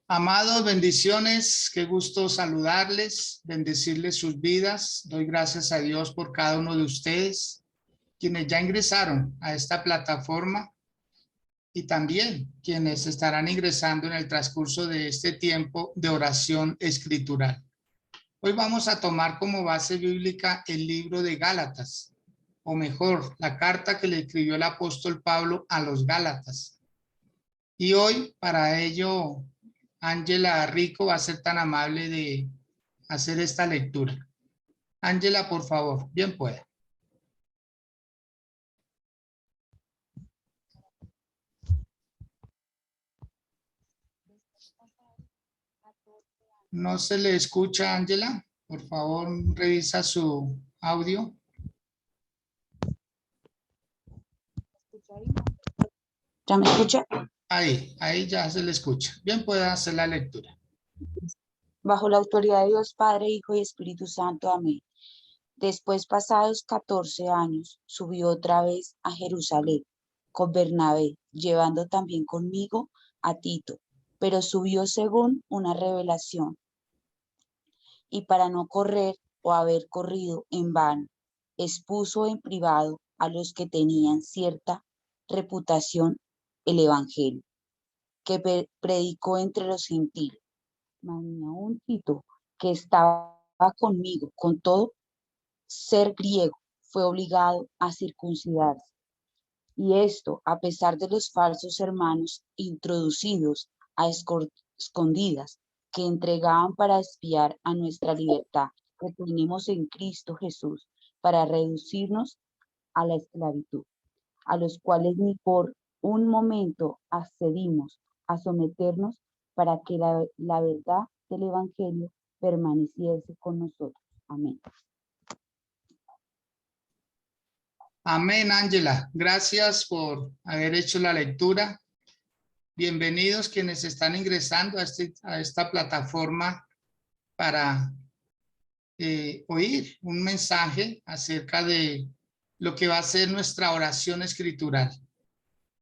Amados, bendiciones, qué gusto saludarles, bendecirles sus vidas. Doy gracias a Dios por cada uno de ustedes, quienes ya ingresaron a esta plataforma y también quienes estarán ingresando en el transcurso de este tiempo de oración escritural. Hoy vamos a tomar como base bíblica el libro de Gálatas, o mejor, la carta que le escribió el apóstol Pablo a los Gálatas. Y hoy, para ello, Ángela Rico va a ser tan amable de hacer esta lectura. Ángela, por favor, bien pueda. No se le escucha, Ángela. Por favor, revisa su audio. ¿Ya me escucha? Ahí ya se le escucha. Bien pueda hacer la lectura. Bajo la autoridad de Dios Padre, Hijo y Espíritu Santo. Amén. Después, pasados 14 años, subí otra vez a Jerusalén con Bernabé, llevando también conmigo a Tito, pero subió según una revelación, y para no correr o haber corrido en vano, expuso en privado a los que tenían cierta reputación el Evangelio, que predicó entre los gentiles. Mas ni aun Tito, que estaba conmigo, con todo ser griego, fue obligado a circuncidarse. Y esto a pesar de los falsos hermanos introducidos a escondidas, que entregaban para espiar a nuestra libertad que tenemos en Cristo Jesús, para reducirnos a la esclavitud, a los cuales ni por un momento accedimos a someternos, para que la verdad del Evangelio permaneciese con nosotros. Amén. Amén, Ángela. Gracias por haber hecho la lectura. Bienvenidos quienes están ingresando a esta plataforma para oír un mensaje acerca de lo que va a ser nuestra oración escritural.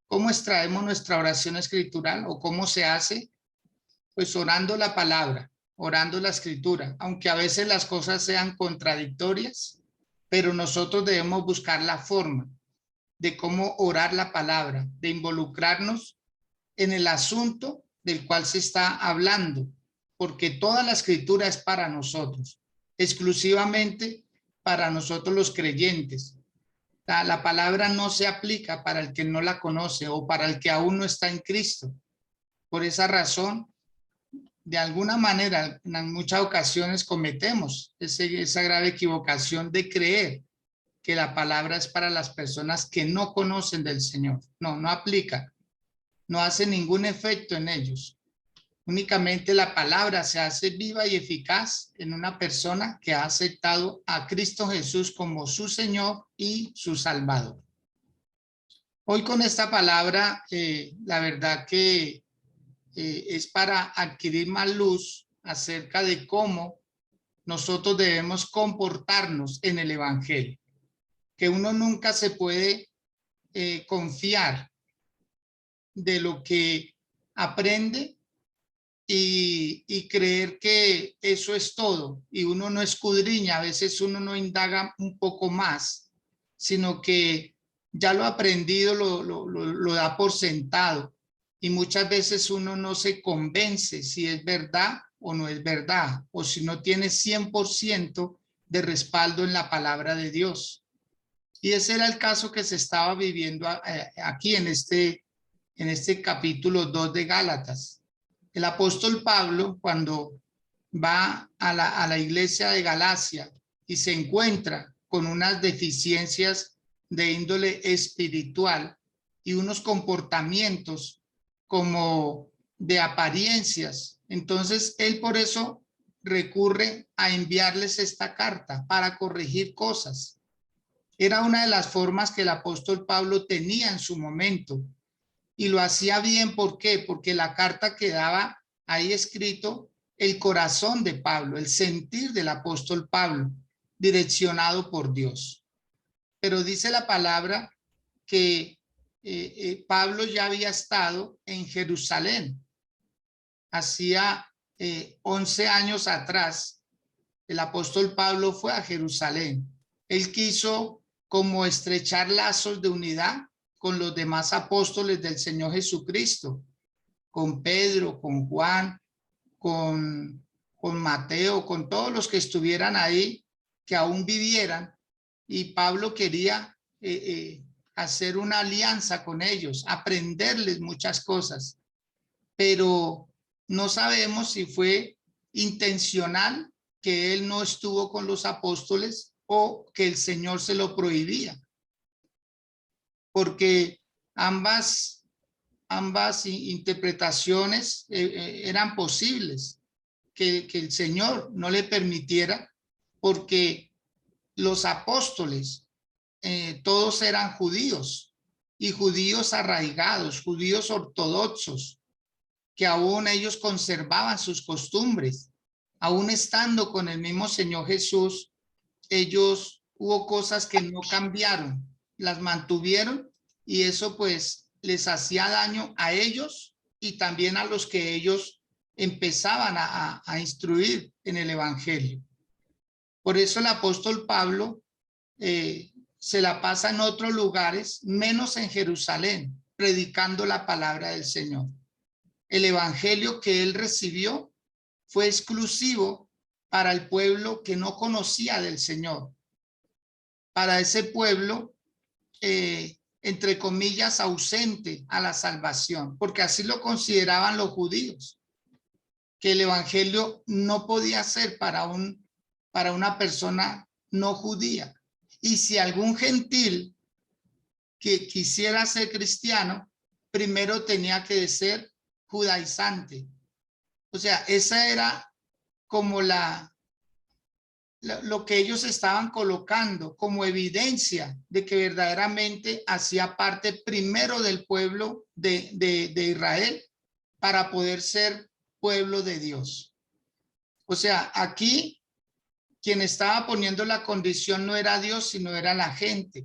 ¿Cómo extraemos nuestra oración escritural o cómo se hace? Pues orando la palabra, orando la escritura, aunque a veces las cosas sean contradictorias, pero nosotros debemos buscar la forma de cómo orar la palabra, de involucrarnos en el asunto del cual se está hablando, porque toda la escritura es para nosotros, exclusivamente para nosotros los creyentes. La palabra no se aplica para el que no la conoce o para el que aún no está en Cristo. Por esa razón, de alguna manera, en muchas ocasiones cometemos esa grave equivocación de creer que la palabra es para las personas que no conocen del Señor. No, no aplica, no hace ningún efecto en ellos. Únicamente la palabra se hace viva y eficaz en una persona que ha aceptado a Cristo Jesús como su Señor y su Salvador. Hoy con esta palabra, la verdad que es para adquirir más luz acerca de cómo nosotros debemos comportarnos en el Evangelio, que uno nunca se puede confiar de lo que aprende y creer que eso es todo, y uno no escudriña, a veces uno no indaga un poco más, sino que ya lo aprendido lo da por sentado, y muchas veces uno no se convence si es verdad o no es verdad, o si no tiene 100% de respaldo en la palabra de Dios. Y ese era el caso que se estaba viviendo aquí en este capítulo 2 de Gálatas. El apóstol Pablo, cuando va a la iglesia de Galacia y se encuentra con unas deficiencias de índole espiritual y unos comportamientos como de apariencias, entonces él por eso recurre a enviarles esta carta para corregir cosas. Era una de las formas que el apóstol Pablo tenía en su momento. Y lo hacía bien, ¿por qué? Porque la carta quedaba ahí escrito el corazón de Pablo, el sentir del apóstol Pablo, direccionado por Dios. Pero dice la palabra que Pablo ya había estado en Jerusalén. hacía 11 años atrás, el apóstol Pablo fue a Jerusalén. Él quiso como estrechar lazos de unidad con los demás apóstoles del Señor Jesucristo, con Pedro, con Juan, con Mateo, con todos los que estuvieran ahí, que aún vivieran. Y Pablo quería hacer una alianza con ellos, aprenderles muchas cosas, pero no sabemos si fue intencional que él no estuvo con los apóstoles o que el Señor se lo prohibía, porque ambas interpretaciones eran posibles, que el Señor no le permitiera, porque los apóstoles todos eran judíos, y judíos arraigados, judíos ortodoxos, que aún ellos conservaban sus costumbres. Aún estando con el mismo Señor Jesús, ellos hubo cosas que no cambiaron, las mantuvieron, y eso pues les hacía daño a ellos y también a los que ellos empezaban a instruir en el evangelio. Por eso el apóstol Pablo se la pasa en otros lugares, menos en Jerusalén, predicando la palabra del Señor. El evangelio que él recibió fue exclusivo para el pueblo que no conocía del Señor. Para ese pueblo, entre comillas, ausente a la salvación, porque así lo consideraban los judíos, que el evangelio no podía ser para una persona no judía. Y si algún gentil que quisiera ser cristiano, primero tenía que ser judaizante. O sea, esa era como lo que ellos estaban colocando como evidencia de que verdaderamente hacía parte primero del pueblo de Israel para poder ser pueblo de Dios. O sea, aquí quien estaba poniendo la condición no era Dios, sino era la gente.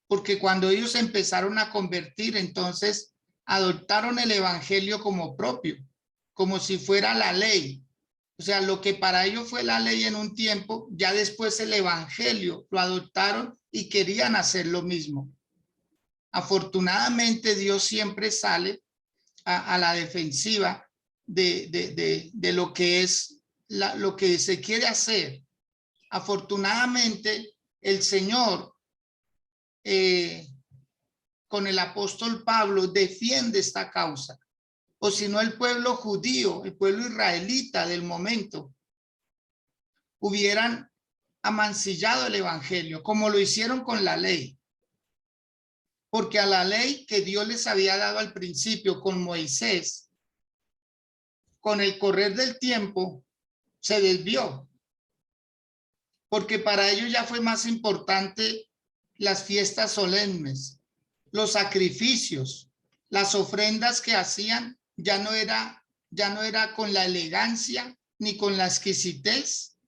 Porque cuando ellos empezaron a convertir, entonces adoptaron el evangelio como propio, como si fuera la ley. O sea, lo que para ellos fue la ley en un tiempo, ya después el evangelio lo adoptaron y querían hacer lo mismo. Afortunadamente Dios siempre sale a la defensiva de lo que es lo que se quiere hacer. Afortunadamente el Señor con el apóstol Pablo defiende esta causa. O si no, el pueblo judío, el pueblo israelita del momento, hubieran amancillado el evangelio, como lo hicieron con la ley. Porque a la ley que Dios les había dado al principio con Moisés, con el correr del tiempo, se desvió. Porque para ellos ya fue más importante las fiestas solemnes, los sacrificios, las ofrendas que hacían, ya no era con la elegancia, ni con la exquisitez,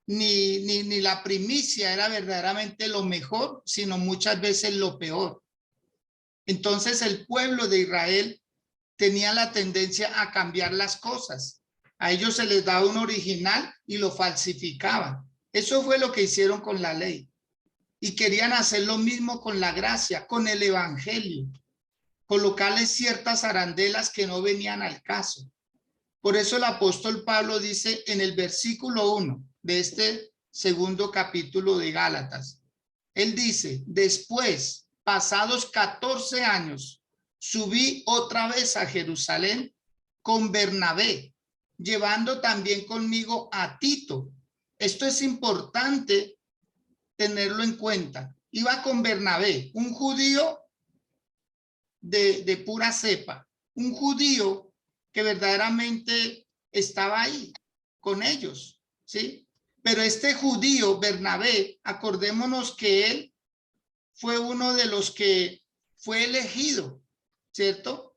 ni la primicia era verdaderamente lo mejor, sino muchas veces lo peor. Entonces el pueblo de Israel tenía la tendencia a cambiar las cosas. A ellos se les daba un original y lo falsificaban. Eso fue lo que hicieron con la ley. Y querían hacer lo mismo con la gracia, con el evangelio. Colocarle ciertas arandelas que no venían al caso. Por eso el apóstol Pablo dice en el versículo 1 de este segundo capítulo de Gálatas, él dice, después, pasados 14 años, subí otra vez a Jerusalén con Bernabé, llevando también conmigo a Tito. Esto es importante tenerlo en cuenta. Iba con Bernabé, un judío de pura cepa, un judío que verdaderamente estaba ahí con ellos, ¿sí? Pero este judío, Bernabé, acordémonos que él fue uno de los que fue elegido, ¿cierto?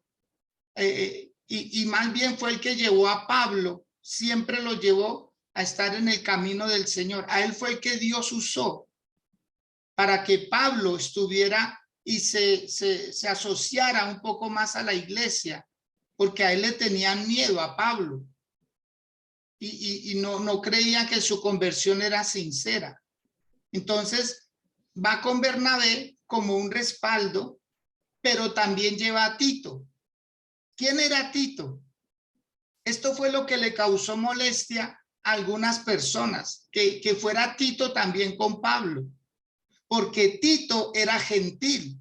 Y más bien fue el que llevó a Pablo, siempre lo llevó a estar en el camino del Señor. A él fue el que Dios usó para que Pablo estuviera y se asociara un poco más a la iglesia, porque a él le tenían miedo a Pablo y no creía que su conversión era sincera. Entonces va con Bernabé como un respaldo, pero también lleva a Tito. ¿Quién era Tito? Esto fue lo que le causó molestia a algunas personas, que fuera Tito también con Pablo, porque Tito era gentil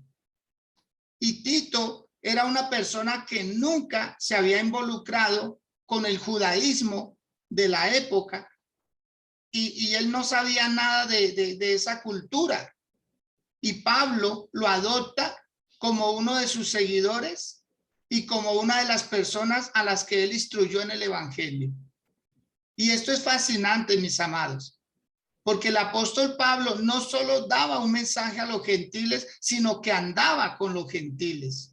y Tito era una persona que nunca se había involucrado con el judaísmo de la época y él no sabía nada de esa cultura. Y Pablo lo adopta como uno de sus seguidores y como una de las personas a las que él instruyó en el evangelio. Y esto es fascinante, mis amados, porque el apóstol Pablo no solo daba un mensaje a los gentiles, sino que andaba con los gentiles.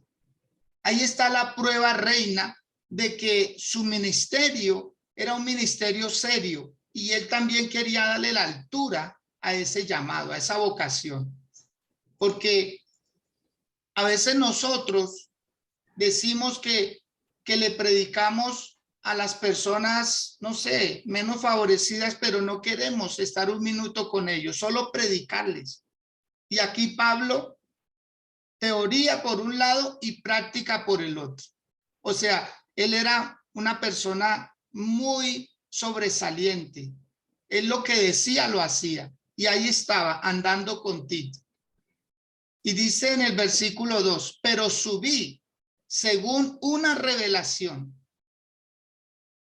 Ahí está la prueba reina de que su ministerio era un ministerio serio y él también quería darle la altura a ese llamado, a esa vocación. Porque a veces nosotros decimos que le predicamos a las personas, no sé, menos favorecidas, pero no queremos estar un minuto con ellos, solo predicarles. Y aquí Pablo, teoría por un lado y práctica por el otro. O sea, él era una persona muy sobresaliente. Él lo que decía lo hacía. Y ahí estaba andando con Tito. Y dice en el versículo 2, pero subí según una revelación.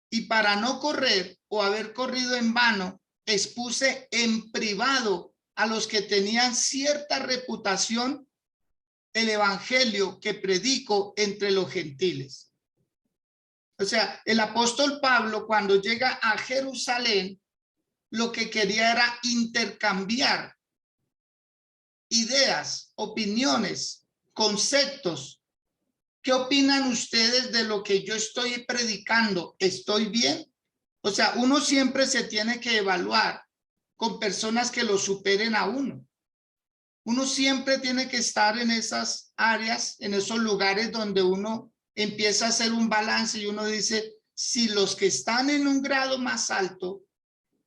Y para no correr o haber corrido en vano, expuse en privado a los que tenían cierta reputación el evangelio que predico entre los gentiles. O sea, el apóstol Pablo cuando llega a Jerusalén, lo que quería era intercambiar ideas, opiniones, conceptos. ¿Qué opinan ustedes de lo que yo estoy predicando? ¿Estoy bien? O sea, uno siempre se tiene que evaluar con personas que lo superen a uno. Uno siempre tiene que estar en esas áreas, en esos lugares donde uno empieza a hacer un balance y uno dice, si los que están en un grado más alto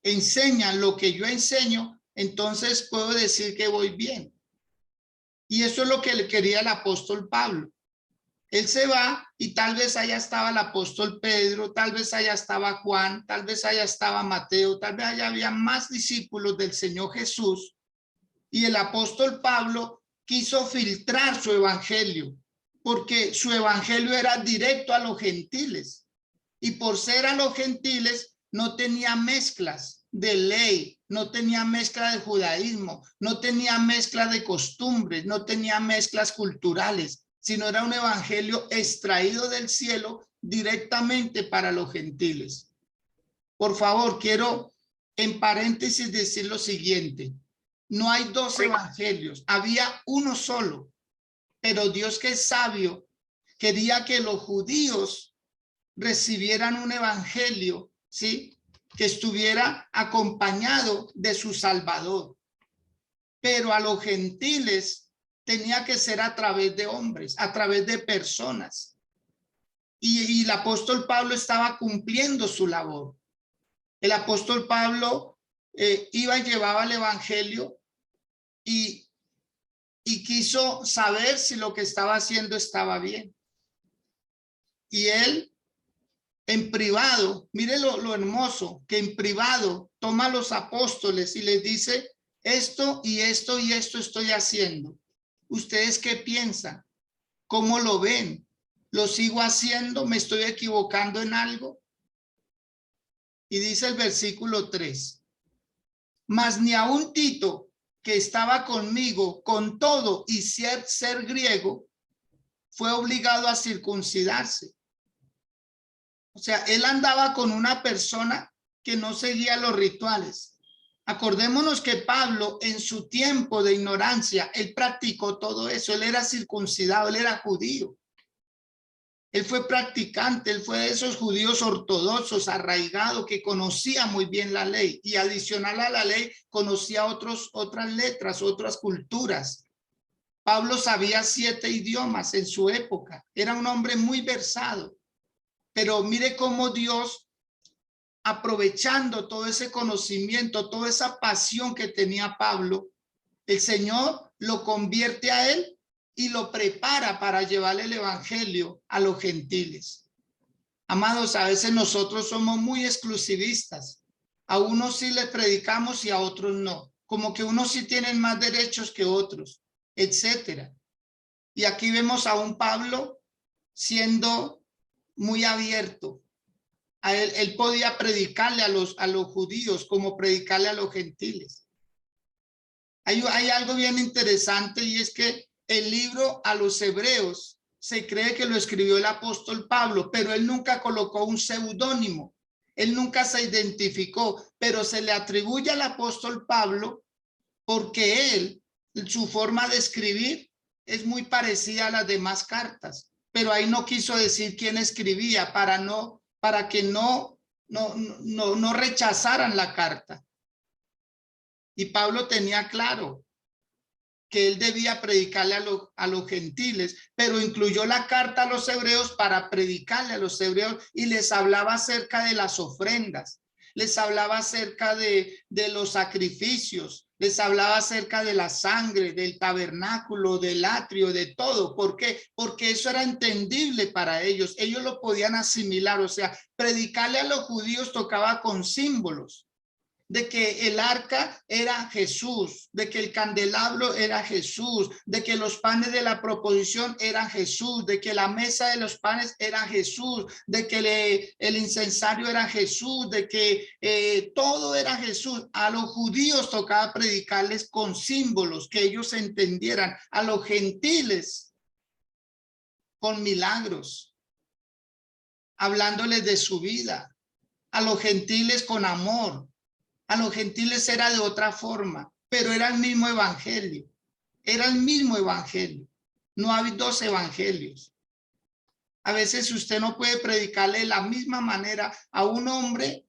enseñan lo que yo enseño, entonces puedo decir que voy bien. Y eso es lo que le quería el apóstol Pablo. Él se va y tal vez allá estaba el apóstol Pedro, tal vez allá estaba Juan, tal vez allá estaba Mateo, tal vez allá había más discípulos del Señor Jesús. Y el apóstol Pablo quiso filtrar su evangelio, porque su evangelio era directo a los gentiles. Y por ser a los gentiles no tenía mezclas de ley, no tenía mezcla de judaísmo, no tenía mezcla de costumbres, no tenía mezclas culturales, sino era un evangelio extraído del cielo directamente para los gentiles. Por favor, quiero en paréntesis decir lo siguiente. No hay dos evangelios, había uno solo, pero Dios, que es sabio, quería que los judíos recibieran un evangelio, ¿sí?, que estuviera acompañado de su Salvador. Pero a los gentiles tenía que ser a través de hombres, a través de personas. Y el apóstol Pablo estaba cumpliendo su labor. El apóstol Pablo iba y llevaba el evangelio y quiso saber si lo que estaba haciendo estaba bien. Y él en privado, mire lo hermoso, que en privado toma a los apóstoles y les dice, esto y esto y esto estoy haciendo. ¿Ustedes qué piensan? ¿Cómo lo ven? ¿Lo sigo haciendo? ¿Me estoy equivocando en algo? Y dice el versículo 3, mas ni aun Tito, que estaba conmigo, con todo y ser griego, fue obligado a circuncidarse. O sea, él andaba con una persona que no seguía los rituales. Acordémonos que Pablo, en su tiempo de ignorancia, él practicó todo eso. Él era circuncidado, él era judío. Él fue practicante, él fue de esos judíos ortodoxos, arraigados, que conocía muy bien la ley. Y adicional a la ley, conocía otras letras, otras culturas. Pablo sabía 7 idiomas en su época. Era un hombre muy versado. Pero mire cómo Dios, aprovechando todo ese conocimiento, toda esa pasión que tenía Pablo, el Señor lo convierte a él y lo prepara para llevarle el evangelio a los gentiles. Amados, a veces nosotros somos muy exclusivistas. A unos sí les predicamos y a otros no. Como que unos sí tienen más derechos que otros, etcétera. Y aquí vemos a un Pablo siendo muy abierto. A él podía predicarle a los judíos como predicarle a los gentiles. Hay algo bien interesante, y es que el libro a los hebreos se cree que lo escribió el apóstol Pablo, pero él nunca colocó un seudónimo. Él nunca se identificó, pero se le atribuye al apóstol Pablo porque él, su forma de escribir es muy parecida a las demás cartas, pero ahí no quiso decir quién escribía para que no rechazaran la carta. Y Pablo tenía claro que él debía predicarle a los gentiles, pero incluyó la carta a los hebreos para predicarle a los hebreos, y les hablaba acerca de las ofrendas, les hablaba acerca de los sacrificios, les hablaba acerca de la sangre, del tabernáculo, del atrio, de todo. ¿Por qué? Porque eso era entendible para ellos. Ellos lo podían asimilar. O sea, predicarle a los judíos tocaba con símbolos, de que el arca era Jesús, de que el candelabro era Jesús, de que los panes de la proposición eran Jesús, de que la mesa de los panes era Jesús, de que el incensario era Jesús, de que todo era Jesús. A los judíos tocaba predicarles con símbolos que ellos entendieran, a los gentiles con milagros, hablándoles de su vida, a los gentiles con amor. A los gentiles era de otra forma, pero era el mismo evangelio. Era el mismo evangelio. No hay dos evangelios. A veces usted no puede predicarle de la misma manera a un hombre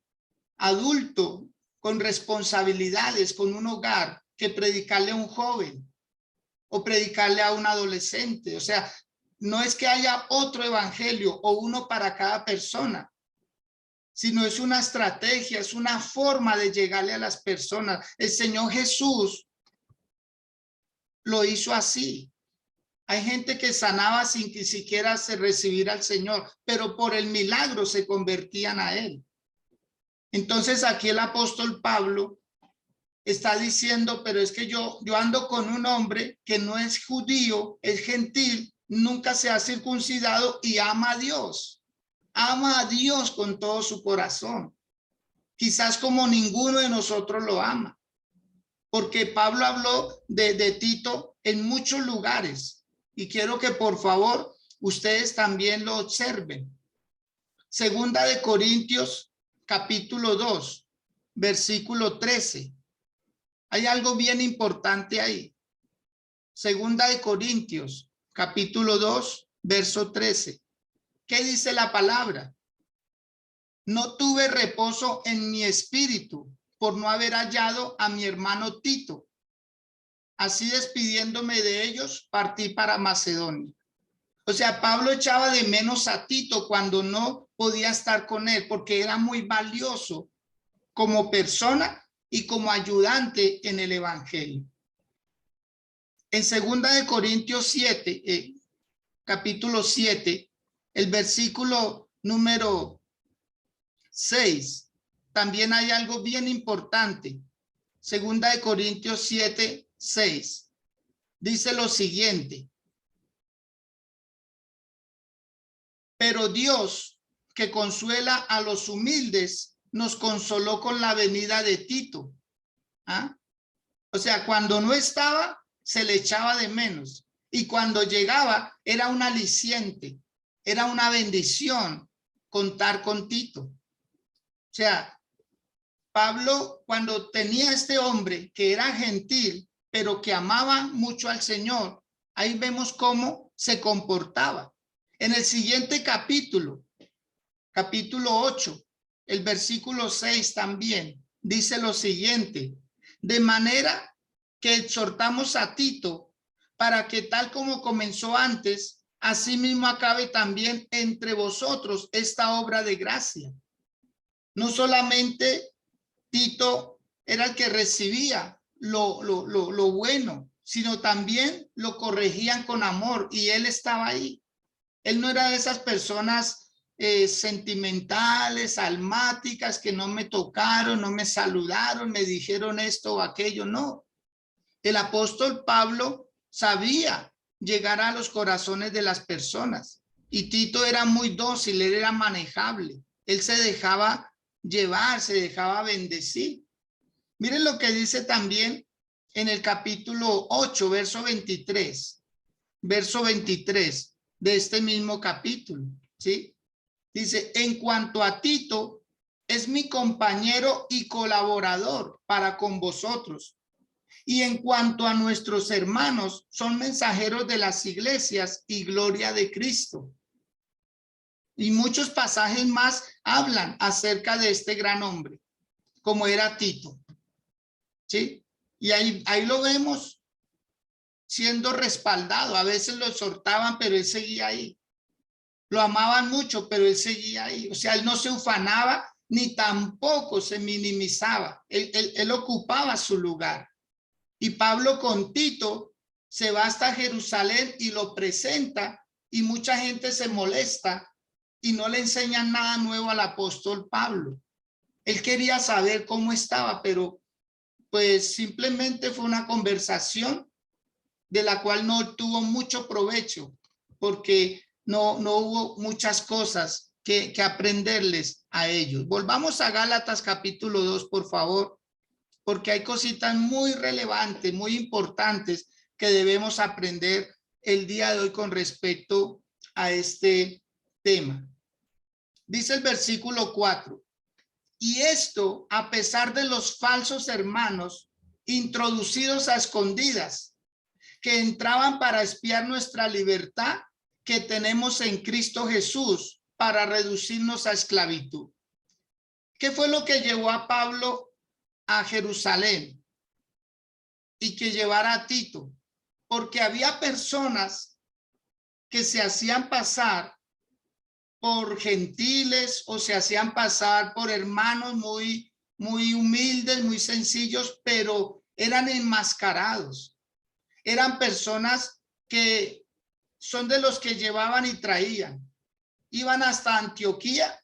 adulto con responsabilidades, con un hogar, que predicarle a un joven o predicarle a un adolescente. O sea, no es que haya otro evangelio o uno para cada persona, sino es una estrategia, es una forma de llegarle a las personas. El Señor Jesús lo hizo así. Hay gente que sanaba sin que siquiera se recibir al Señor, pero por el milagro se convertían a Él. Entonces aquí el apóstol Pablo está diciendo, pero es que yo ando con un hombre que no es judío, es gentil, nunca se ha circuncidado y ama a Dios. Ama a Dios con todo su corazón, quizás como ninguno de nosotros lo ama, porque Pablo habló de Tito en muchos lugares, y quiero que por favor ustedes también lo observen. Segunda de Corintios capítulo 2, versículo 13. Hay algo bien importante ahí. Segunda de Corintios capítulo 2, verso 13. ¿Qué dice la palabra? No tuve reposo en mi espíritu por no haber hallado a mi hermano Tito. Así, despidiéndome de ellos, partí para Macedonia. O sea, Pablo echaba de menos a Tito cuando no podía estar con él, porque era muy valioso como persona y como ayudante en el evangelio. En 2 Corintios 7, capítulo 7, el versículo número 6, también hay algo bien importante. 2 Corintios 7, 6. Dice lo siguiente: pero Dios, que consuela a los humildes, nos consoló con la venida de Tito. ¿Ah? O sea, cuando no estaba, se le echaba de menos. Y cuando llegaba, era un aliciente, era una bendición contar con Tito. O sea, Pablo, cuando tenía este hombre que era gentil, pero que amaba mucho al Señor, ahí vemos cómo se comportaba. En el siguiente capítulo, capítulo 8, el versículo 6 también, dice lo siguiente: de manera que exhortamos a Tito para que, tal como comenzó antes, asimismo acabe también entre vosotros esta obra de gracia. No solamente Tito era el que recibía lo bueno, sino también lo corregían con amor y él estaba ahí. Él no era de esas personas sentimentales, almáticas, que no me tocaron, no me saludaron, me dijeron esto o aquello, no. El apóstol Pablo sabía llegar a los corazones de las personas y Tito era muy dócil, él era manejable, él se dejaba llevar, se dejaba bendecir. Miren lo que dice también en el capítulo 8, verso 23 de este mismo capítulo, ¿sí? Dice, en cuanto a Tito, es mi compañero y colaborador para con vosotros. Y en cuanto a nuestros hermanos, son mensajeros de las iglesias y gloria de Cristo. Y muchos pasajes más hablan acerca de este gran hombre, como era Tito, ¿sí? Y ahí lo vemos siendo respaldado. A veces lo exhortaban, pero él seguía ahí. Lo amaban mucho, pero él seguía ahí. O sea, él no se ufanaba ni tampoco se minimizaba. Él ocupaba su lugar. Y Pablo con Tito se va hasta Jerusalén y lo presenta y mucha gente se molesta y no le enseñan nada nuevo al apóstol Pablo. Él quería saber cómo estaba, pero pues simplemente fue una conversación de la cual no tuvo mucho provecho porque no hubo muchas cosas que aprenderles a ellos. Volvamos a Gálatas capítulo 2, por favor, porque hay cositas muy relevantes, muy importantes que debemos aprender el día de hoy con respecto a este tema. Dice el versículo 4, y esto a pesar de los falsos hermanos introducidos a escondidas, que entraban para espiar nuestra libertad que tenemos en Cristo Jesús para reducirnos a esclavitud. ¿Qué fue lo que llevó a Pablo a Jerusalén y que llevara a Tito? Porque había personas que se hacían pasar por gentiles o se hacían pasar por hermanos muy humildes, muy sencillos, pero eran enmascarados. Eran personas que son de los que llevaban y traían. Iban hasta Antioquía,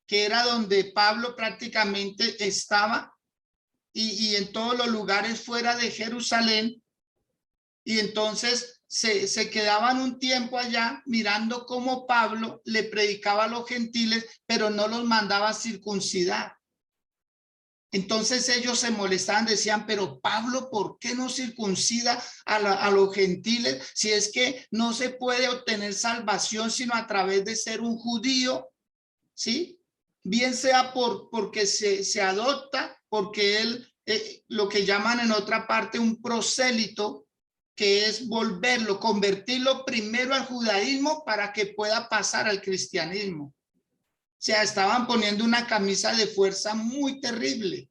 que era donde Pablo prácticamente estaba, y en todos los lugares fuera de Jerusalén. Y entonces se quedaban un tiempo allá mirando cómo Pablo le predicaba a los gentiles, pero no los mandaba a circuncidar. Entonces ellos se molestaban, decían, pero Pablo, ¿por qué no circuncida a los gentiles? Si es que no se puede obtener salvación sino a través de ser un judío, ¿sí? Bien sea porque se adopta, porque él, lo que llaman en otra parte un prosélito, que es volverlo, convertirlo primero al judaísmo para que pueda pasar al cristianismo. O sea, estaban poniendo una camisa de fuerza muy terrible.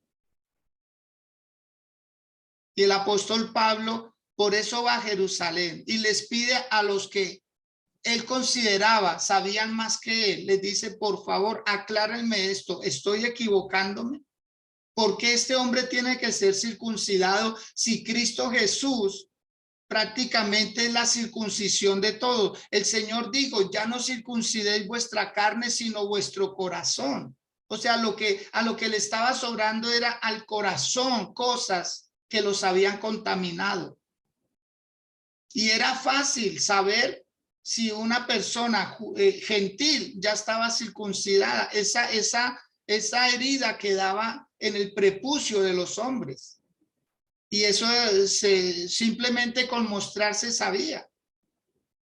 Y el apóstol Pablo por eso va a Jerusalén y les pide a los que él consideraba sabían más que él, les dice, por favor, aclárenme esto, ¿estoy equivocándome? ¿Por qué este hombre tiene que ser circuncidado si Cristo Jesús prácticamente es la circuncisión de todo? El Señor dijo, ya no circuncidéis vuestra carne, sino vuestro corazón. O sea, a lo que le estaba sobrando era al corazón cosas que los habían contaminado. Y era fácil saber si una persona gentil ya estaba circuncidada. Esa herida quedaba en el prepucio de los hombres. Y eso simplemente con mostrarse sabía.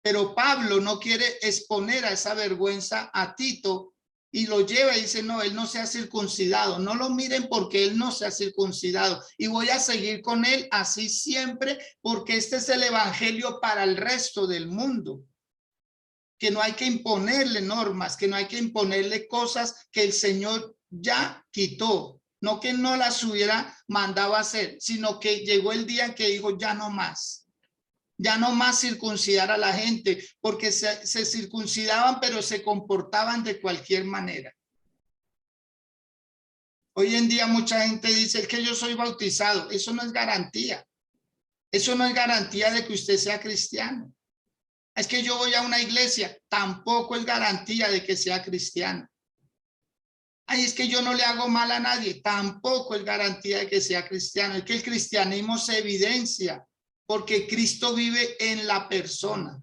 Pero Pablo no quiere exponer a esa vergüenza a Tito y lo lleva y dice, no, él no se ha circuncidado. No lo miren porque él no se ha circuncidado. Y voy a seguir con él así siempre porque este es el evangelio para el resto del mundo. Que no hay que imponerle normas, que no hay que imponerle cosas que el Señor ya quitó. No que no las hubiera mandado a hacer, sino que llegó el día en que dijo ya no más. Ya no más circuncidar a la gente, porque se circuncidaban, pero se comportaban de cualquier manera. Hoy en día mucha gente dice que yo soy bautizado. Eso no es garantía. Eso no es garantía de que usted sea cristiano. Es que yo voy a una iglesia. Tampoco es garantía de que sea cristiano. Ay, es que yo no le hago mal a nadie. Tampoco es garantía de que sea cristiano. Es que el cristianismo se evidencia porque Cristo vive en la persona.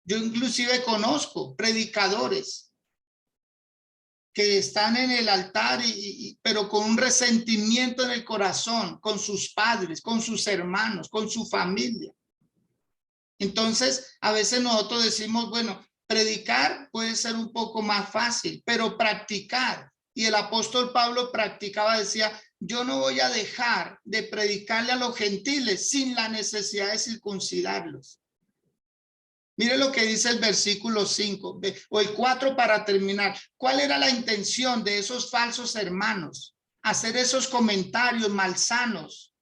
Yo inclusive conozco predicadores que están en el altar, pero con un resentimiento en el corazón, con sus padres, con sus hermanos, con su familia. Entonces, a veces nosotros decimos, bueno, predicar puede ser un poco más fácil, pero practicar. Y el apóstol Pablo practicaba, decía, yo no voy a dejar de predicarle a los gentiles sin la necesidad de circuncidarlos. Mire lo que dice el versículo 5 o el 4 para terminar. ¿Cuál era la intención de esos falsos hermanos? Hacer esos comentarios malsanos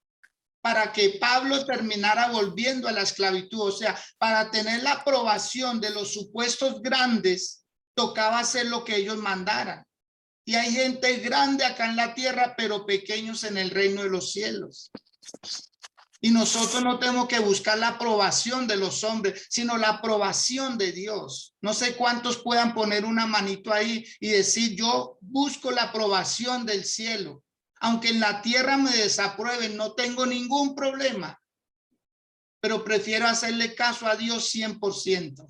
para que Pablo terminara volviendo a la esclavitud. O sea, para tener la aprobación de los supuestos grandes, tocaba hacer lo que ellos mandaran. Y hay gente grande acá en la tierra, pero pequeños en el reino de los cielos. Y nosotros no tenemos que buscar la aprobación de los hombres, sino la aprobación de Dios. No sé cuántos puedan poner una manito ahí y decir, yo busco la aprobación del cielo. Aunque en la tierra me desaprueben, no tengo ningún problema. Pero prefiero hacerle caso a Dios 100%.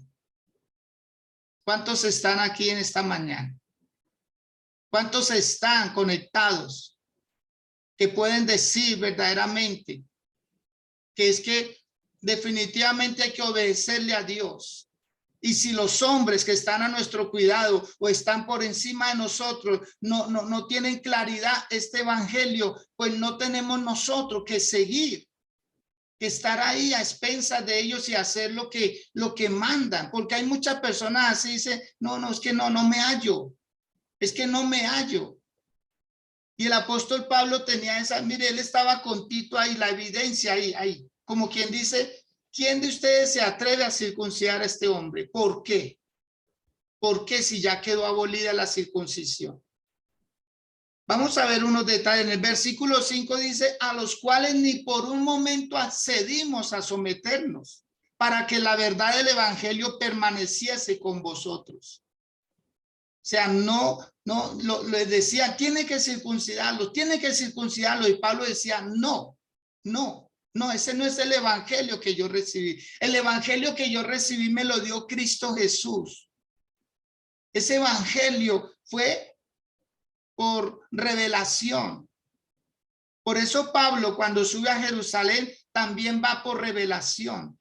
¿Cuántos están aquí en esta mañana? ¿Cuántos están conectados que pueden decir verdaderamente que es que definitivamente hay que obedecerle a Dios? Y si los hombres que están a nuestro cuidado o están por encima de nosotros no tienen claridad este evangelio, pues no tenemos nosotros que seguir, que estar ahí a expensas de ellos y hacer lo que mandan, porque hay muchas personas así dicen, no, es que no me hallo, es que no me hallo. Y el apóstol Pablo tenía esa, mire, él estaba con Tito ahí, la evidencia ahí, como quien dice, ¿quién de ustedes se atreve a circuncidar a este hombre? ¿Por qué? ¿Por qué si ya quedó abolida la circuncisión? Vamos a ver unos detalles. En el versículo 5 dice, a los cuales ni por un momento accedimos a someternos para que la verdad del evangelio permaneciese con vosotros. O sea, les decía, tiene que circuncidarlo. Y Pablo decía, no, ese no es el evangelio que yo recibí. El evangelio que yo recibí me lo dio Cristo Jesús. Ese evangelio fue por revelación. Por eso Pablo, cuando sube a Jerusalén, también va por revelación.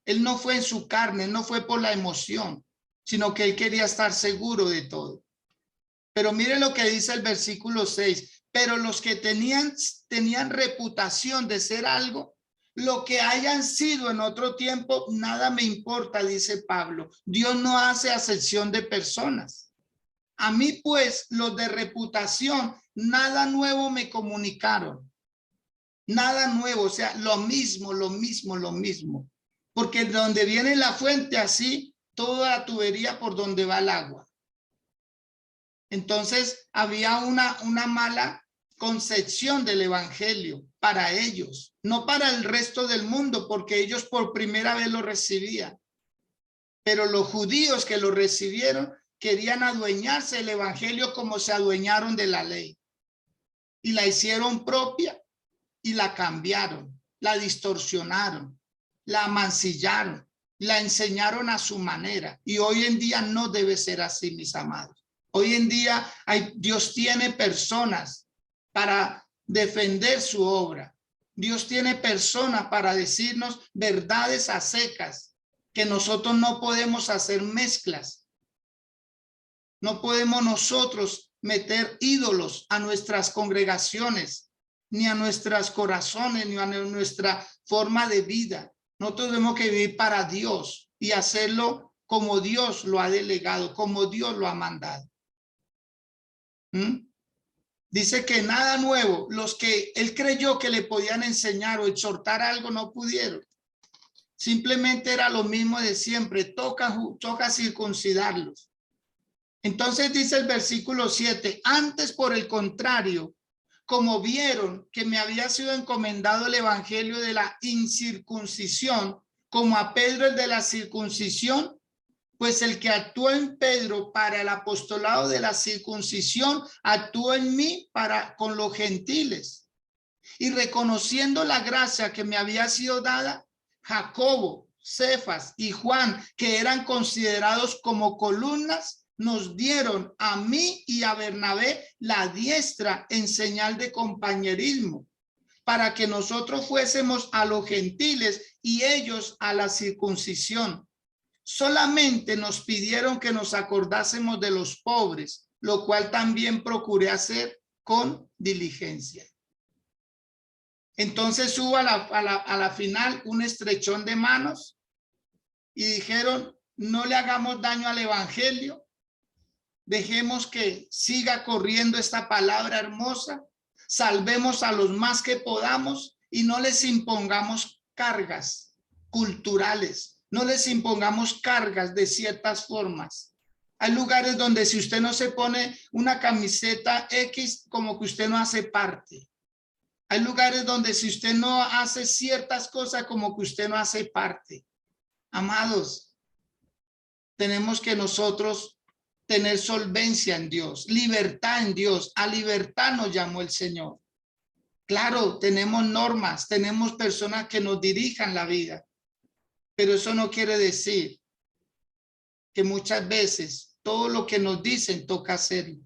Él no fue en su carne, no fue por la emoción, sino que él quería estar seguro de todo. Pero mire lo que dice el versículo 6. Pero los que tenían reputación de ser algo, lo que hayan sido en otro tiempo, nada me importa, dice Pablo. Dios no hace acepción de personas. A mí, pues, los de reputación, nada nuevo me comunicaron. Nada nuevo, o sea, lo mismo. Porque de donde viene la fuente, así, toda la tubería por donde va el agua. Entonces, había una mala concepción del evangelio para ellos, no para el resto del mundo, porque ellos por primera vez lo recibían. Pero los judíos que lo recibieron querían adueñarse del evangelio como se adueñaron de la ley. Y la hicieron propia y la cambiaron, la distorsionaron, la amancillaron, la enseñaron a su manera. Y hoy en día no debe ser así, mis amados. Hoy en día Dios tiene personas para defender su obra. Dios tiene personas para decirnos verdades a secas, que nosotros no podemos hacer mezclas. No podemos nosotros meter ídolos a nuestras congregaciones, ni a nuestros corazones, ni a nuestra forma de vida. Nosotros tenemos que vivir para Dios y hacerlo como Dios lo ha delegado, como Dios lo ha mandado. Dice que nada nuevo, los que él creyó que le podían enseñar o exhortar algo no pudieron. Simplemente era lo mismo de siempre, toca circuncidarlos. Entonces dice el versículo 7, antes por el contrario, como vieron que me había sido encomendado el evangelio de la incircuncisión, como a Pedro el de la circuncisión, pues el que actuó en Pedro para el apostolado de la circuncisión, actuó en mí para con los gentiles. Y reconociendo la gracia que me había sido dada, Jacobo, Cefas y Juan, que eran considerados como columnas, nos dieron a mí y a Bernabé la diestra en señal de compañerismo, para que nosotros fuésemos a los gentiles y ellos a la circuncisión. Solamente nos pidieron que nos acordásemos de los pobres, lo cual también procuré hacer con diligencia. Entonces hubo a la final un estrechón de manos y dijeron, no le hagamos daño al evangelio, dejemos que siga corriendo esta palabra hermosa, salvemos a los más que podamos y no les impongamos cargas culturales, no les impongamos cargas de ciertas formas. Hay lugares donde si usted no se pone una camiseta X, como que usted no hace parte. Hay lugares donde si usted no hace ciertas cosas, como que usted no hace parte. Amados, tenemos que nosotros tener solvencia en Dios, libertad en Dios. A libertad nos llamó el Señor. Claro, tenemos normas, tenemos personas que nos dirijan la vida, pero eso no quiere decir que muchas veces todo lo que nos dicen toca hacerlo.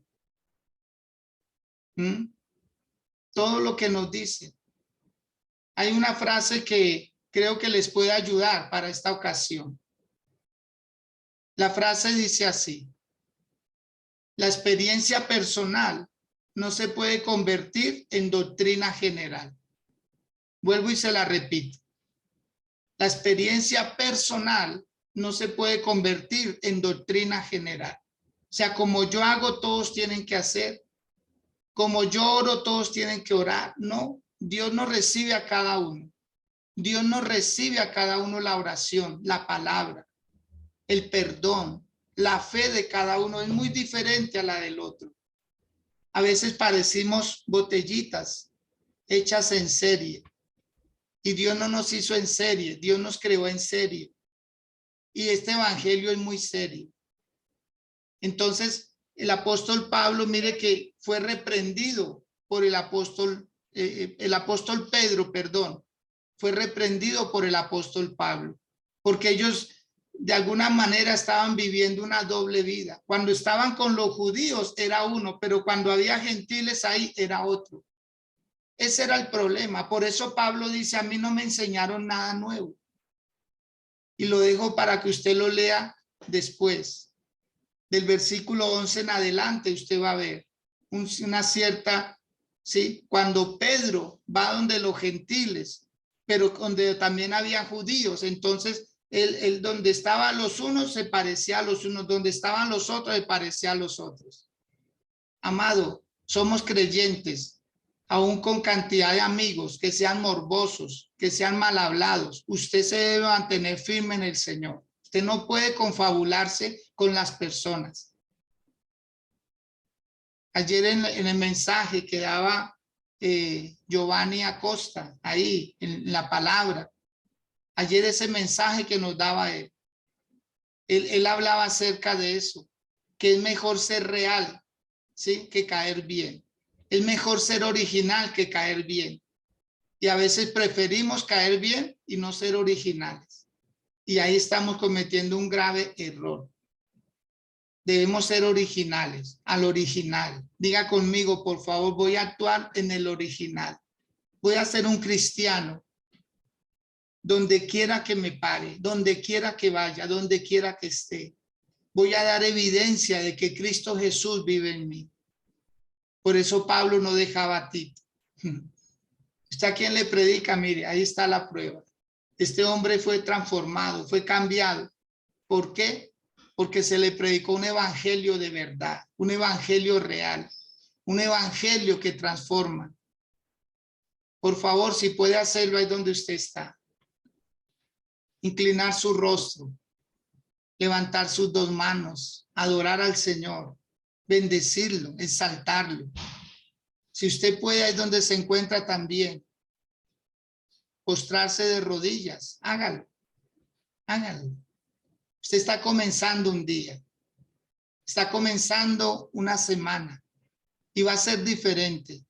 Todo lo que nos dicen. Hay una frase que creo que les puede ayudar para esta ocasión. La frase dice así: la experiencia personal no se puede convertir en doctrina general. Vuelvo y se la repito. La experiencia personal no se puede convertir en doctrina general. O sea, como yo hago, todos tienen que hacer. Como yo oro, todos tienen que orar. No, Dios no recibe a cada uno. Dios nos recibe a cada uno la oración, la palabra, el perdón, la fe de cada uno es muy diferente a la del otro. A veces parecimos botellitas hechas en serie y Dios no nos hizo en serie, Dios nos creó en serie y este evangelio es muy serio. Entonces el apóstol Pablo, mire que fue reprendido por el apóstol Pedro, perdón, fue reprendido por el apóstol Pablo, porque ellos de alguna manera estaban viviendo una doble vida. Cuando estaban con los judíos era uno, pero cuando había gentiles ahí era otro. Ese era el problema. Por eso Pablo dice, a mí no me enseñaron nada nuevo. Y lo dejo para que usted lo lea después. Del versículo 11 en adelante usted va a ver una cierta, ¿sí? Cuando Pedro va donde los gentiles, pero donde también había judíos, entonces él donde estaban los unos se parecía a los unos, donde estaban los otros se parecía a los otros. Amado, somos creyentes, aún con cantidad de amigos que sean morbosos, que sean mal hablados. Usted se debe mantener firme en el Señor. Usted no puede confabularse con las personas. Ayer en el mensaje que daba Giovanni Acosta, ahí en la palabra, ayer ese mensaje que nos daba él hablaba acerca de eso, que es mejor ser real, ¿sí? Que caer bien. Es mejor ser original que caer bien. Y a veces preferimos caer bien y no ser originales. Y ahí estamos cometiendo un grave error. Debemos ser originales, al original. Diga conmigo, por favor, voy a actuar en el original. Voy a ser un cristiano. Donde quiera que me pare, donde quiera que vaya, donde quiera que esté. Voy a dar evidencia de que Cristo Jesús vive en mí. Por eso Pablo no dejaba a Tito. ¿Usted a quién le predica? Mire, ahí está la prueba. Este hombre fue transformado, fue cambiado. ¿Por qué? Porque se le predicó un evangelio de verdad, un evangelio real. un evangelio que transforma. Por favor, si puede hacerlo ahí donde usted está. Inclinar su rostro, levantar sus dos manos, adorar al Señor, bendecirlo, exaltarlo. Si usted puede, ahí donde se encuentra también, postrarse de rodillas, hágalo, hágalo. Usted está comenzando un día, está comenzando una semana y va a ser diferente.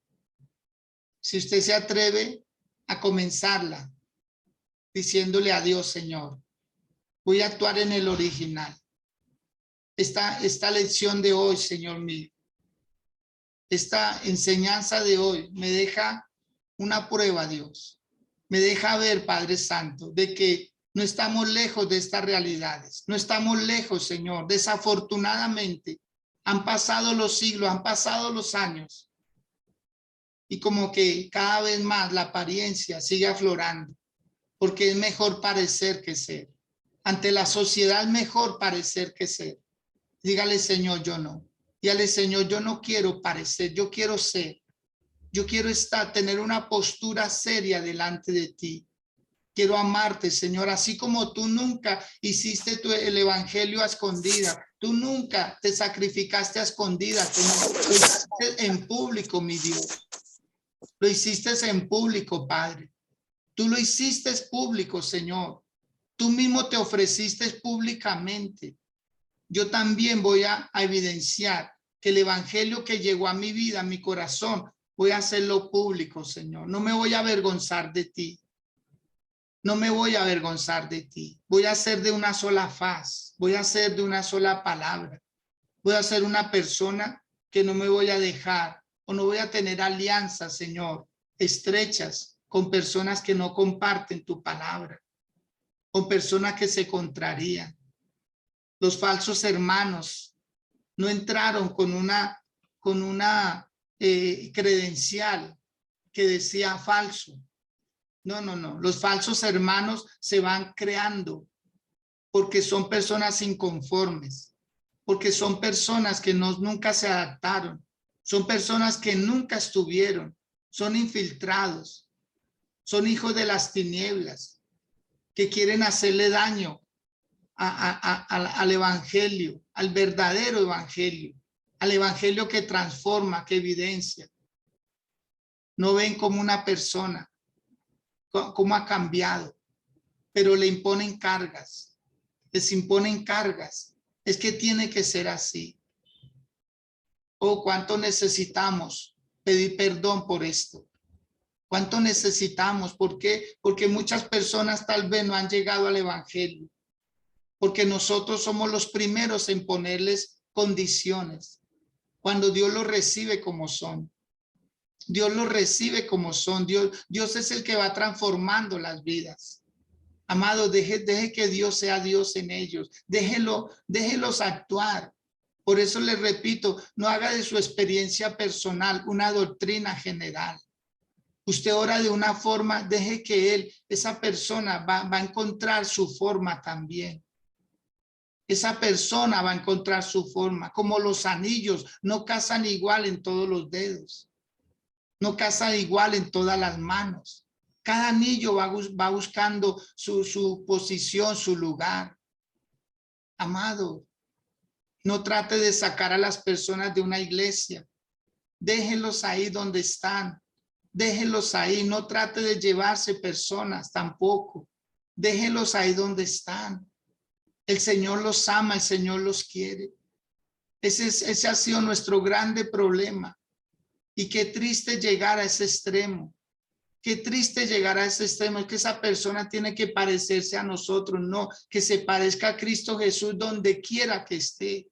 Si usted se atreve a comenzarla diciéndole a Dios, Señor, voy a actuar en el original. Esta lección de hoy, Señor mío, esta enseñanza de hoy me deja una prueba, Dios. Me deja ver, Padre Santo, de que no estamos lejos de estas realidades. No estamos lejos, Señor. Desafortunadamente, han pasado los siglos, han pasado los años. Y como que cada vez más la apariencia sigue aflorando. Porque es mejor parecer que ser. Ante la sociedad es mejor parecer que ser. Dígale, Señor, yo no. Dígale, Señor, yo no quiero parecer, yo quiero ser. Yo quiero tener una postura seria delante de ti. Quiero amarte, Señor, así como tú nunca hiciste el evangelio a escondidas. Tú nunca te sacrificaste a escondidas. Lo hiciste en público, mi Dios. Lo hiciste en público, Padre. Tú lo hiciste público, Señor. Tú mismo te ofreciste públicamente. Yo también voy a evidenciar que el evangelio que llegó a mi vida, a mi corazón, voy a hacerlo público, Señor. No me voy a avergonzar de ti. No me voy a avergonzar de ti. Voy a ser de una sola faz. Voy a ser de una sola palabra. Voy a ser una persona que no me voy a dejar o no voy a tener alianzas, Señor, estrechas con personas que no comparten tu palabra, con personas que se contrarían. Los falsos hermanos no entraron con una credencial que decía falso. No, no, no. Los falsos hermanos se van creando porque son personas inconformes, porque son personas que nunca se adaptaron, son personas que nunca estuvieron, son infiltrados, son hijos de las tinieblas, que quieren hacerle daño al evangelio, al verdadero evangelio, al evangelio que transforma, que evidencia. No ven como una persona, cómo ha cambiado, pero le imponen cargas, les imponen cargas. Es que tiene que ser así. Oh, cuánto necesitamos pedir perdón por esto. Cuánto necesitamos. ¿Por qué? Porque muchas personas tal vez no han llegado al evangelio. Porque nosotros somos los primeros en ponerles condiciones. Cuando Dios los recibe como son. Dios los recibe como son. Dios es el que va transformando las vidas. Amado, deje que Dios sea Dios en ellos. Déjelos actuar. Por eso les repito, no haga de su experiencia personal una doctrina general. Usted ora de una forma, deje que esa persona va a encontrar su forma también. Esa persona va a encontrar su forma. Como los anillos, no casan igual en todos los dedos. No casan igual en todas las manos. Cada anillo va buscando su posición, su lugar. Amado, no trate de sacar a las personas de una iglesia. Déjenlos ahí donde están. Déjenlos ahí. No trate de llevarse personas tampoco. Déjenlos ahí donde están. El Señor los ama, el Señor los quiere. Ese ha sido nuestro grande problema. Y qué triste llegar a ese extremo. Qué triste llegar a ese extremo. Es que esa persona tiene que parecerse a nosotros. No, que se parezca a Cristo Jesús donde quiera que esté.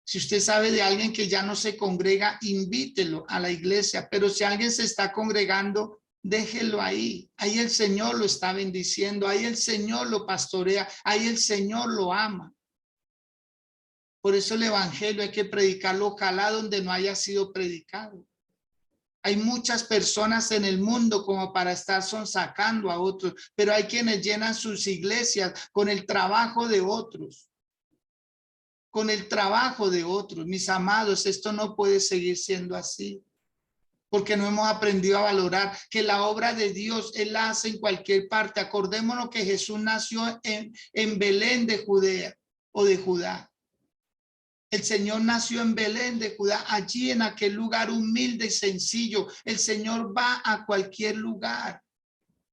Si usted sabe de alguien que ya no se congrega, invítelo a la iglesia. Pero si alguien se está congregando, déjelo ahí. Ahí el Señor lo está bendiciendo. Ahí el Señor lo pastorea. Ahí el Señor lo ama. Por eso el evangelio hay que predicarlo ojalá donde no haya sido predicado. Hay muchas personas en el mundo como para estar sonsacando a otros, pero hay quienes llenan sus iglesias con el trabajo de otros, con el trabajo de otros. Mis amados, esto no puede seguir siendo así, porque no hemos aprendido a valorar que la obra de Dios Él la hace en cualquier parte. Acordémonos que Jesús nació en Belén de Judea o de Judá. El Señor nació en Belén de Judá, allí en aquel lugar humilde y sencillo. El Señor va a cualquier lugar.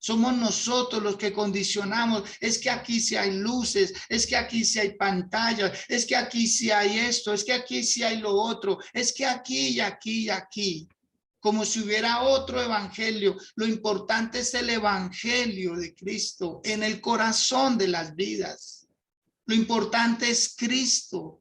Somos nosotros los que condicionamos. Es que aquí sí hay luces, es que aquí sí hay pantallas, es que aquí sí hay esto, es que aquí sí hay lo otro, es que aquí y aquí y aquí. Como si hubiera otro evangelio. Lo importante es el evangelio de Cristo en el corazón de las vidas. Lo importante es Cristo.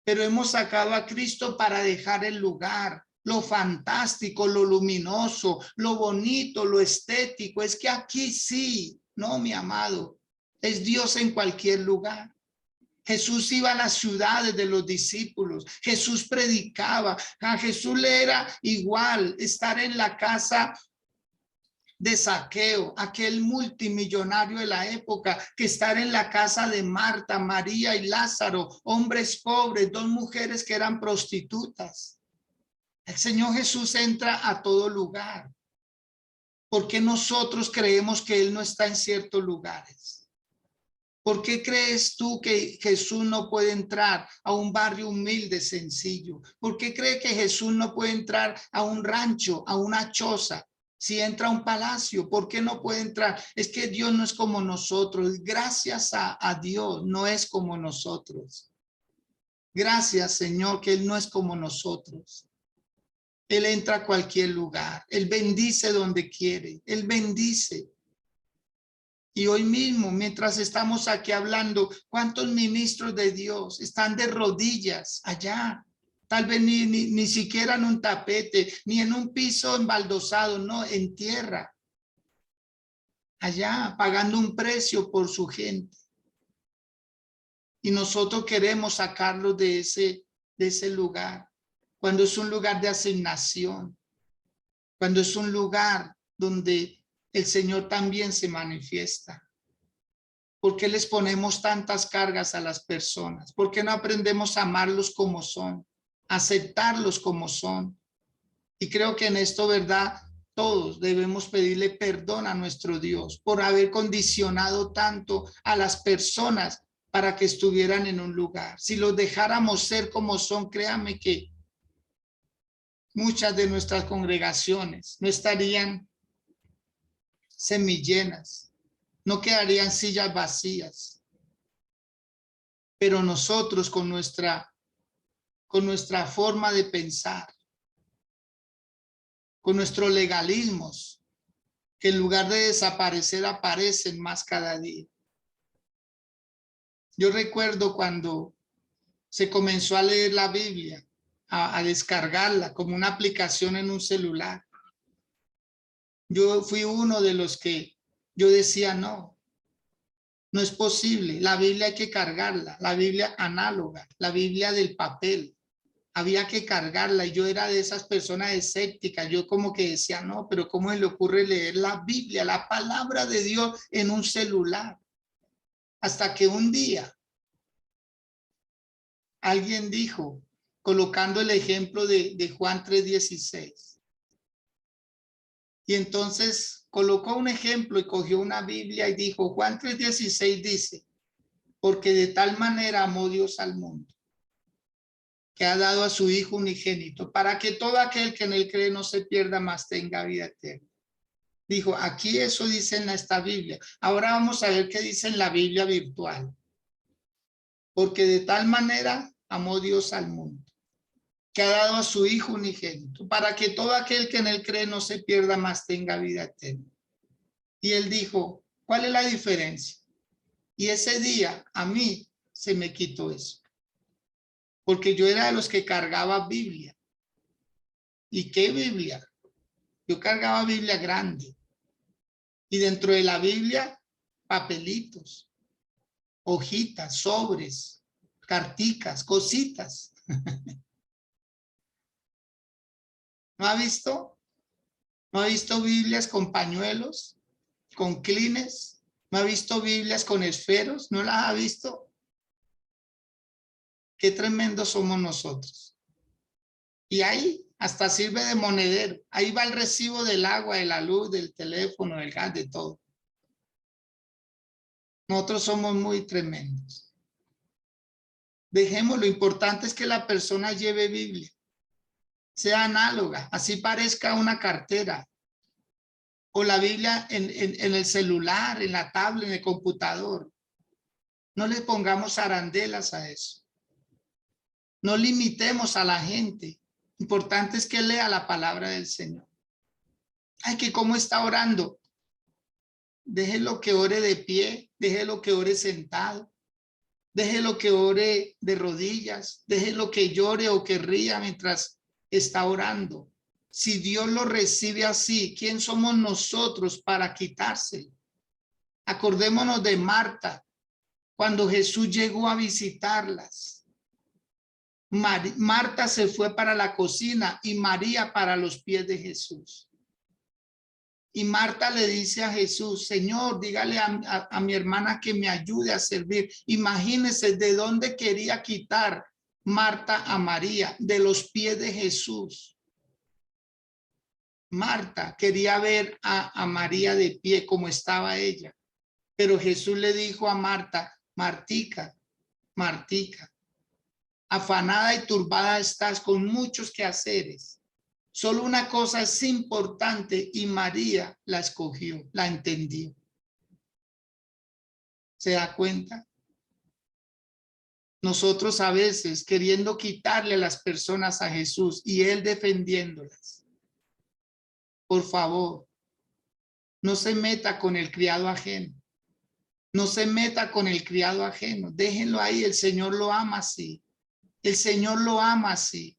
Pero hemos sacado a Cristo para dejar el lugar. Lo fantástico, lo luminoso, lo bonito, lo estético. Es que aquí sí, no, mi amado, es Dios en cualquier lugar. Jesús iba a las ciudades de los discípulos. Jesús predicaba. A Jesús le era igual estar en la casa de Zaqueo, aquel multimillonario de la época, que estar en la casa de Marta, María y Lázaro, hombres pobres, dos mujeres que eran prostitutas. El Señor Jesús entra a todo lugar. ¿Por qué nosotros creemos que Él no está en ciertos lugares? ¿Por qué crees tú que Jesús no puede entrar a un barrio humilde, sencillo? ¿Por qué cree que Jesús no puede entrar a un rancho, a una choza? Si entra a un palacio, ¿por qué no puede entrar? Es que Dios no es como nosotros. Gracias a Dios, no es como nosotros. Gracias, Señor, que Él no es como nosotros. Él entra a cualquier lugar. Él bendice donde quiere. Él bendice. Y hoy mismo, mientras estamos aquí hablando, ¿cuántos ministros de Dios están de rodillas allá? Tal vez ni siquiera en un tapete, ni en un piso embaldosado, no, en tierra. Allá, pagando un precio por su gente. Y nosotros queremos sacarlos de ese lugar. Cuando es un lugar de asignación. Cuando es un lugar donde el Señor también se manifiesta. ¿Por qué les ponemos tantas cargas a las personas? ¿Por qué no aprendemos a amarlos como son? Aceptarlos como son. Y creo que en esto, ¿verdad? Todos debemos pedirle perdón a nuestro Dios por haber condicionado tanto a las personas para que estuvieran en un lugar. Si los dejáramos ser como son, créanme que muchas de nuestras congregaciones no estarían semillenas, no quedarían sillas vacías. Pero nosotros con nuestra forma de pensar, con nuestros legalismos, que en lugar de desaparecer aparecen más cada día. Yo recuerdo cuando se comenzó a leer la Biblia, a descargarla como una aplicación en un celular. Yo fui uno de los que yo decía, no es posible. La Biblia hay que cargarla, la Biblia análoga, la Biblia del papel. Había que cargarla y yo era de esas personas escépticas. Yo como que decía, no, pero ¿cómo se le ocurre leer la Biblia, la palabra de Dios en un celular? Hasta que un día alguien dijo, colocando el ejemplo de Juan 3:16. Y entonces colocó un ejemplo y cogió una Biblia y dijo, Juan 3:16 dice, porque de tal manera amó Dios al mundo, que ha dado a su Hijo unigénito, para que todo aquel que en él cree no se pierda, mas tenga vida eterna. Dijo, aquí eso dice en esta Biblia. Ahora vamos a ver qué dice en la Biblia virtual. Porque de tal manera amó Dios al mundo, que ha dado a su Hijo unigénito, para que todo aquel que en él cree no se pierda, mas tenga vida eterna. Y él dijo, ¿cuál es la diferencia? Y ese día a mí se me quitó eso. Porque yo era de los que cargaba Biblia. ¿Y qué Biblia? Yo cargaba Biblia grande. Y dentro de la Biblia, papelitos, hojitas, sobres, carticas, cositas. ¿No ha visto? ¿No ha visto Biblias con pañuelos, con clines? ¿No ha visto Biblias con esferos? ¿No las ha visto? Qué tremendos somos nosotros. Y ahí hasta sirve de monedero. Ahí va el recibo del agua, de la luz, del teléfono, del gas, de todo. Nosotros somos muy tremendos. Dejemos, lo importante es que la persona lleve Biblia. Sea análoga, así parezca una cartera. O la Biblia en el celular, en la tablet, en el computador. No le pongamos arandelas a eso. No limitemos a la gente. Importante es que lea la palabra del Señor. Ay, que cómo está orando. Déjelo que ore de pie, déjelo que ore sentado, déjelo que ore de rodillas, déjelo que llore o que ría mientras está orando. Si Dios lo recibe así, ¿quién somos nosotros para quitárselo? Acordémonos de Marta, cuando Jesús llegó a visitarlas. Marta se fue para la cocina y María para los pies de Jesús. Y Marta le dice a Jesús, Señor, dígale a mi hermana que me ayude a servir. Imagínense de dónde quería quitar Marta a María, de los pies de Jesús. Marta quería ver a María de pie como estaba ella. Pero Jesús le dijo a Marta, Martica, Martica, afanada y turbada estás con muchos quehaceres. Solo una cosa es importante y María la escogió, la entendió. ¿Se da cuenta? Nosotros a veces queriendo quitarle a las personas a Jesús y Él defendiéndolas. Por favor, no se meta con el criado ajeno. No se meta con el criado ajeno. Déjenlo ahí, el Señor lo ama así. El Señor lo ama así.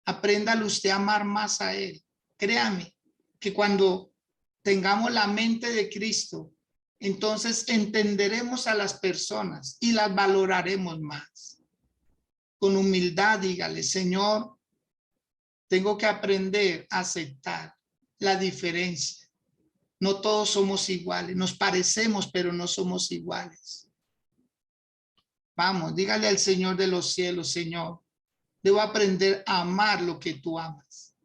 Apréndale usted a amar más a Él. Créame que cuando tengamos la mente de Cristo, entonces entenderemos a las personas y las valoraremos más. Con humildad, dígale, Señor, tengo que aprender a aceptar la diferencia. No todos somos iguales, nos parecemos, pero no somos iguales. Vamos, dígale al Señor de los cielos, Señor, debo aprender a amar lo que tú amas.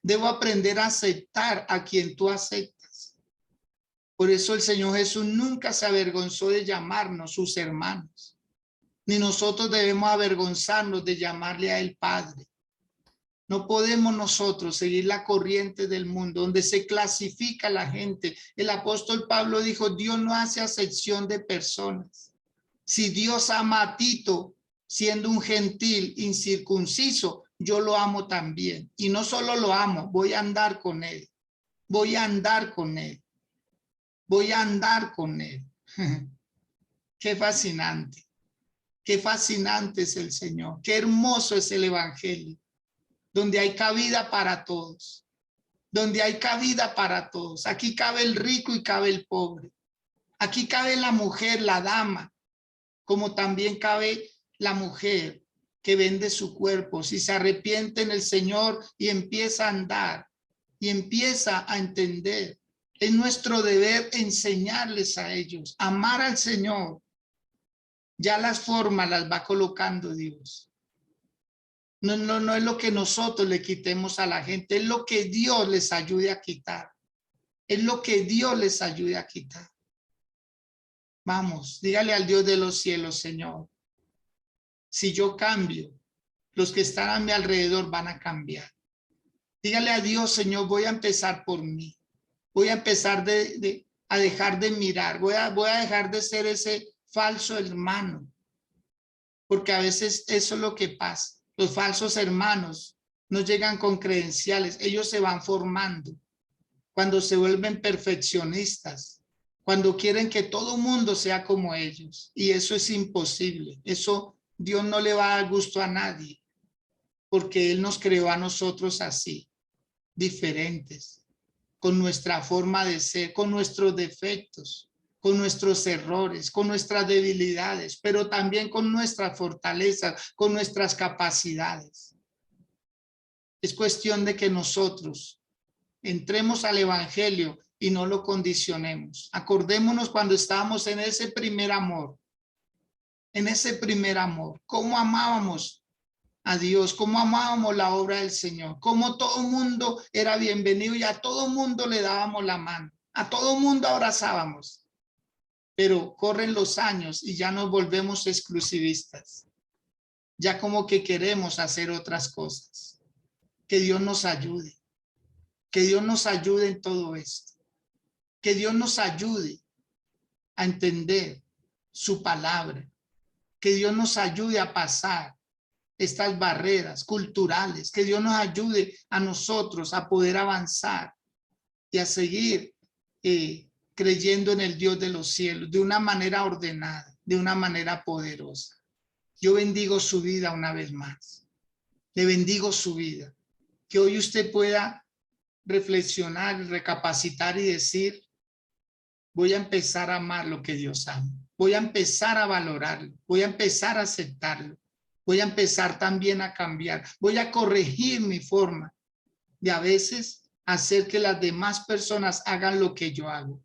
Debo aprender a aceptar a quien tú aceptas. Por eso el Señor Jesús nunca se avergonzó de llamarnos sus hermanos. Ni nosotros debemos avergonzarnos de llamarle a Él Padre. No podemos nosotros seguir la corriente del mundo donde se clasifica la gente. El apóstol Pablo dijo, Dios no hace acepción de personas. Si Dios ama a Tito, siendo un gentil incircunciso, yo lo amo también. Y no solo lo amo, voy a andar con él. Voy a andar con él. Voy a andar con él. Qué fascinante. Qué fascinante es el Señor. Qué hermoso es el evangelio. Donde hay cabida para todos. Donde hay cabida para todos. Aquí cabe el rico y cabe el pobre. Aquí cabe la mujer, la dama. Como también cabe la mujer que vende su cuerpo, si se arrepiente en el Señor y empieza a andar y empieza a entender. Es nuestro deber enseñarles a ellos, amar al Señor. Ya las formas las va colocando Dios. No es lo que nosotros le quitemos a la gente, es lo que Dios les ayude a quitar. Es lo que Dios les ayude a quitar. Vamos, dígale al Dios de los cielos, Señor. Si yo cambio, los que están a mi alrededor van a cambiar. Dígale a Dios, Señor, voy a empezar por mí. Voy a empezar a dejar de mirar. Voy a dejar de ser ese falso hermano. Porque a veces eso es lo que pasa. Los falsos hermanos no llegan con credenciales. Ellos se van formando. Cuando se vuelven perfeccionistas. Cuando quieren que todo mundo sea como ellos. Y eso es imposible. Eso Dios no le va a dar gusto a nadie. Porque Él nos creó a nosotros así. Diferentes. Con nuestra forma de ser. Con nuestros defectos. Con nuestros errores. Con nuestras debilidades. Pero también con nuestras fortalezas. Con nuestras capacidades. Es cuestión de que nosotros entremos al evangelio y no lo condicionemos. Acordémonos cuando estábamos en ese primer amor. en ese primer amor, cómo amábamos a Dios, cómo amábamos la obra del Señor, cómo todo mundo era bienvenido y a todo mundo le dábamos la mano, a todo mundo abrazábamos. Pero corren los años y ya nos volvemos exclusivistas. Ya como que queremos hacer otras cosas. Que Dios nos ayude. Que Dios nos ayude en todo esto. Que Dios nos ayude a entender su palabra. Que Dios nos ayude a pasar estas barreras culturales. Que Dios nos ayude a nosotros a poder avanzar y a seguir creyendo en el Dios de los cielos de una manera ordenada, de una manera poderosa. Yo bendigo su vida una vez más. Le bendigo su vida. Que hoy usted pueda reflexionar, recapacitar y decir, voy a empezar a amar lo que Dios ama. Voy a empezar a valorarlo. Voy a empezar a aceptarlo. Voy a empezar también a cambiar. Voy a corregir mi forma de a veces hacer que las demás personas hagan lo que yo hago.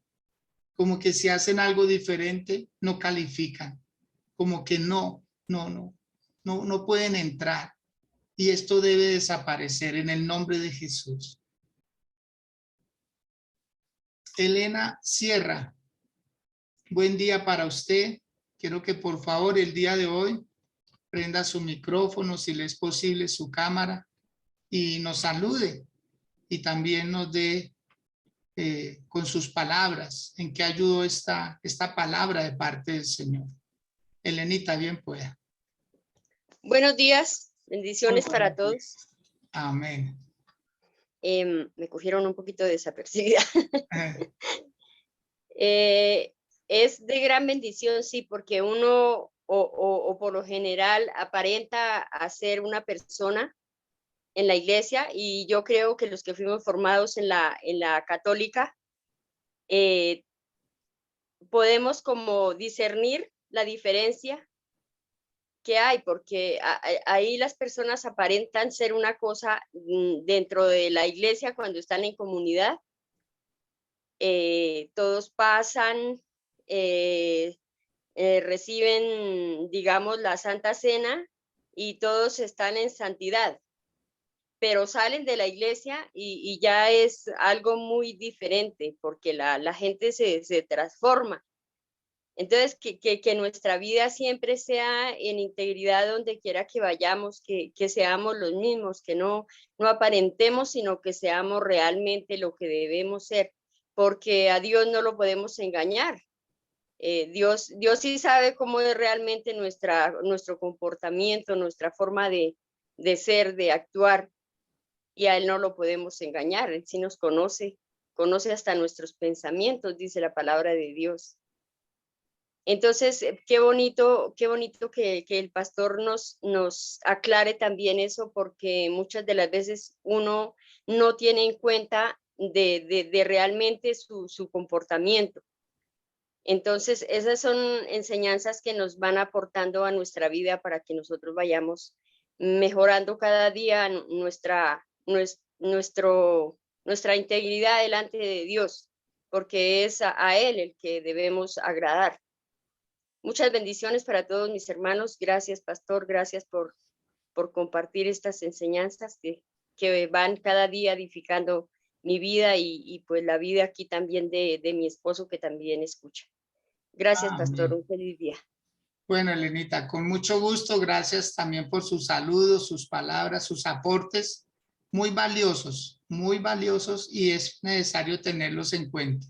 Como que si hacen algo diferente, no califican. Como que no pueden entrar. Y esto debe desaparecer en el nombre de Jesús. Elena Sierra, buen día para usted. Quiero que por favor el día de hoy prenda su micrófono, si le es posible, su cámara y nos salude y también nos dé con sus palabras en qué ayudó esta palabra de parte del Señor. Elenita, bien pueda. Buenos días, bendiciones para todos. Amén. Me cogieron un poquito desapercibida. Es de gran bendición, sí, porque uno o por lo general aparenta a ser una persona en la iglesia, y yo creo que los que fuimos formados en la católica podemos como discernir la diferencia que hay, porque ahí las personas aparentan ser una cosa dentro de la iglesia cuando están en comunidad. Todos pasan, reciben, digamos, la Santa Cena y todos están en santidad, pero salen de la iglesia y ya es algo muy diferente, porque la gente se transforma. Entonces, que nuestra vida siempre sea en integridad donde quiera que vayamos, que seamos los mismos, que no aparentemos, sino que seamos realmente lo que debemos ser, porque a Dios no lo podemos engañar. Dios sí sabe cómo es realmente nuestro comportamiento, nuestra forma de ser, de actuar, y a Él no lo podemos engañar. Él sí nos conoce hasta nuestros pensamientos, dice la palabra de Dios. Entonces, qué bonito que el pastor nos aclare también eso, porque muchas de las veces uno no tiene en cuenta de realmente su comportamiento. Entonces, esas son enseñanzas que nos van aportando a nuestra vida para que nosotros vayamos mejorando cada día nuestra integridad delante de Dios, porque es a Él el que debemos agradar. Muchas bendiciones para todos mis hermanos. Gracias, pastor. Gracias por compartir estas enseñanzas que van cada día edificando mi vida y pues la vida aquí también de mi esposo, que también escucha. Gracias, pastor. Un feliz día. Bueno, Elenita, con mucho gusto. Gracias también por sus saludos, sus palabras, sus aportes. Muy valiosos y es necesario tenerlos en cuenta.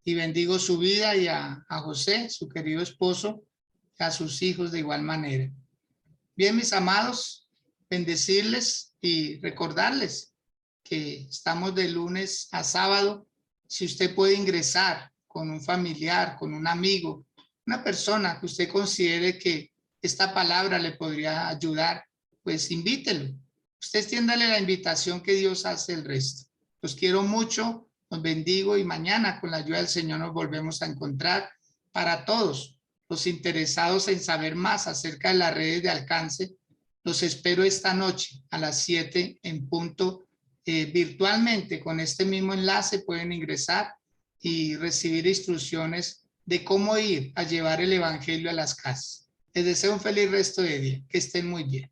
Y bendigo su vida y a José, su querido esposo, a sus hijos de igual manera. Bien, mis amados, bendecirles y recordarles que estamos de lunes a sábado. Si usted puede ingresar con un familiar, con un amigo, una persona que usted considere que esta palabra le podría ayudar, pues invítelo. Usted extiéndale la invitación, que Dios hace el resto. Los quiero mucho. Los bendigo y mañana con la ayuda del Señor nos volvemos a encontrar. Para todos los interesados en saber más acerca de las redes de alcance, los espero esta noche a las 7 en punto. Virtualmente con este mismo enlace pueden ingresar y recibir instrucciones de cómo ir a llevar el evangelio a las casas. Les deseo un feliz resto de día. Que estén muy bien.